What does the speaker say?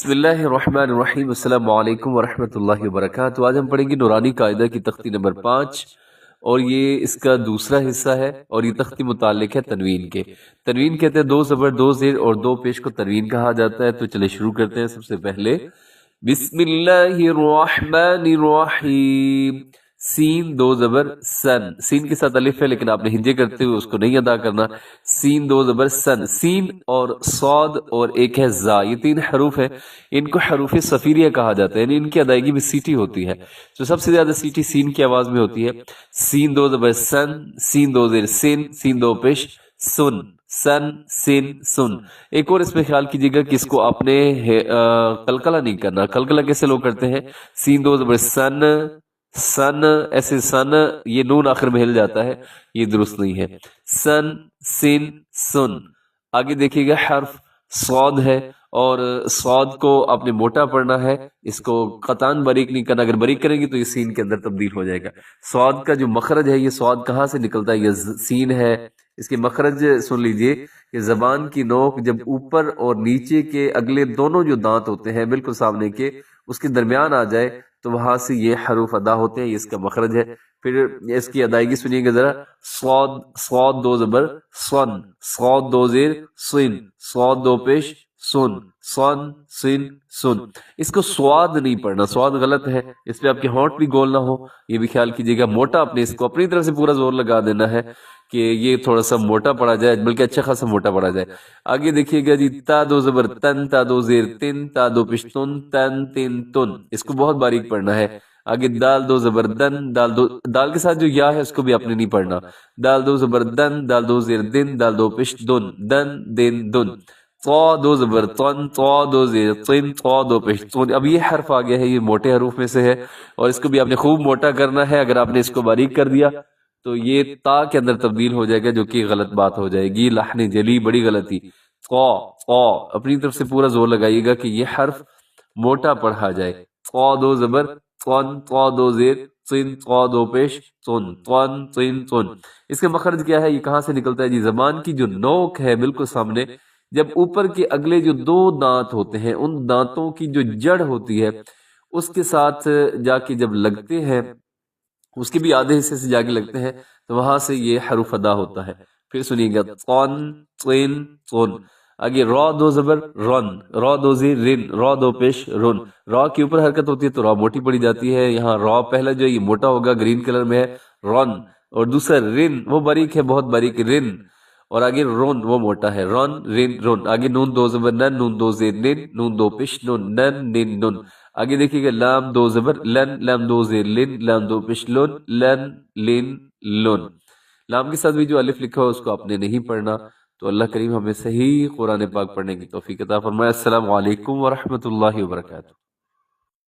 بسم اللہ الرحمن الرحیم، السلام علیکم ورحمۃ اللہ وبرکاتہ۔ آج ہم پڑھیں گے نورانی قاعدہ کی تختی نمبر 5 اور یہ اس کا دوسرا حصہ ہے، اور یہ تختی متعلق ہے تنوین کے۔ تنوین کہتے ہیں دو زبر، دو زیر اور دو پیش کو تنوین کہا جاتا ہے۔ تو چلے شروع کرتے ہیں۔ سب سے پہلے بسم اللہ الرحمن الرحیم، سین دو زبر سن، سین کے ساتھ الف ہے لیکن آپ نے ہجے کرتے ہوئے اس کو نہیں ادا کرنا۔ سین دو زبر سن، سین اور صاد اور ایک ہے زا، یہ تین حروف ہیں، ان کو حروف صفیریہ کہا جاتا ہے، یعنی ان کی ادائیگی میں سیٹی ہوتی ہے۔ تو سب سے زیادہ سیٹی سین کی آواز میں ہوتی ہے۔ سین دو زبر سن، سین دو زیر سن، سین دو پیش سن، سن سن سن۔ ایک اور اس میں خیال کیجیے گا کہ اس کو آپ نے قلقلہ نہیں کرنا۔ قلقلہ کیسے لوگ کرتے ہیں؟ سین دو زبر سن، سن ایسے سن، یہ نون آخر میں ہل جاتا ہے، یہ درست نہیں ہے۔ سن سن سن۔ آگے دیکھیے گا حرف صاد ہے، اور صاد کو آپ نے موٹا پڑھنا ہے، اس کو قطعاً باریک نہیں کرنا۔ اگر باریک کریں گے تو یہ سین کے اندر تبدیل ہو جائے گا۔ صاد کا جو مخرج ہے، یہ صاد کہاں سے نکلتا ہے؟ یہ سین ہے۔ اس کے مخرج سن لیجئے کہ زبان کی نوک جب اوپر اور نیچے کے اگلے دونوں جو دانت ہوتے ہیں بالکل سامنے کے، اس کے درمیان آ جائے تو وہاں سے یہ حروف ادا ہوتے ہیں، یہ اس کا مخرج ہے۔ پھر اس کی ادائیگی سنیے گا ذرا۔ صاد، صاد دو زبر سن، صاد دو زیر سن، صاد دو پیش سن، سن سن سن۔ اس کو سواد نہیں پڑھنا، سواد غلط ہے، اس پہ آپ کے ہونٹ بھی گول نہ ہو، یہ بھی خیال کیجیے گا۔ موٹا اپنے اس کو اپنی طرف سے پورا زور لگا دینا ہے کہ یہ تھوڑا سا موٹا پڑا جائے، بلکہ اچھا خاصا موٹا پڑا جائے۔ آگے دیکھیے گا جی، تا دو زبر تن، تا دو زیر تن، تا دو پیش تن، تن تن تن، اس کو بہت باریک پڑھنا ہے۔ آگے دال دو زبر دن، دال دو، دال کے ساتھ جو یا ہے اس کو بھی آپ نے نہیں پڑھنا۔ دال دو زبر دن، دال دو زیر دن، دال دو پیش دن، دن دن دن۔ طا دو زبر طن، طا دو زیر طن، طا دو پیش طن۔ اب یہ حرف آ گیا ہے، یہ موٹے حروف میں سے ہے، اور اس کو بھی آپ نے خوب موٹا کرنا ہے۔ اگر آپ نے اس کو باریک کر دیا تو یہ تا کے اندر تبدیل ہو جائے گا، جو کہ غلط بات ہو جائے گی، لحن جلی، بڑی غلطی۔ طا، طا اپنی طرف سے پورا زور لگائیے گا کہ یہ حرف موٹا پڑھا جائے۔ طا دو زبر طن، طا دو زیر طن، طا دو پیش طن، طن طن طن۔ اس کا مخرج کیا ہے؟ یہ کہاں سے نکلتا ہے جی؟ زبان کی جو نوک ہے بالکل سامنے، جب اوپر کے اگلے جو دو دانت ہوتے ہیں، ان دانتوں کی جو جڑ ہوتی ہے اس کے ساتھ جا کے جب لگتے ہیں، اس کے بھی آدھے حصے سے جا کے لگتے ہیں، تو وہاں سے یہ حروف ادا ہوتا ہے۔ پھر سنیے گا، طن طن طن۔ آگے را دو زبر رن، را دو زیر رن، را دو پیش رن۔ را کے اوپر حرکت ہوتی ہے تو را موٹی پڑی جاتی ہے، یہاں را پہلا جو ہے یہ موٹا ہوگا، گرین کلر میں ہے رن، اور دوسرا رن وہ باریک ہے، بہت باریک رن، اور آگے رون وہ موٹا ہے، رن رن رن۔ آگے نون دو زبر نن، نون دو زیر نن، نون دو پیش نن، نن نن نن۔ آگے دیکھیے گا، لام دو زبر لن، لام دو زیر لن، لام دو پیش لن، لن لن لن۔ لام کے ساتھ بھی جو الف لکھا ہو اس کو آپ نے نہیں پڑھنا۔ تو اللہ کریم ہمیں صحیح قرآن پاک پڑھنے کی توفیق عطا فرمائے۔ السلام علیکم ورحمۃ اللہ وبرکاتہ۔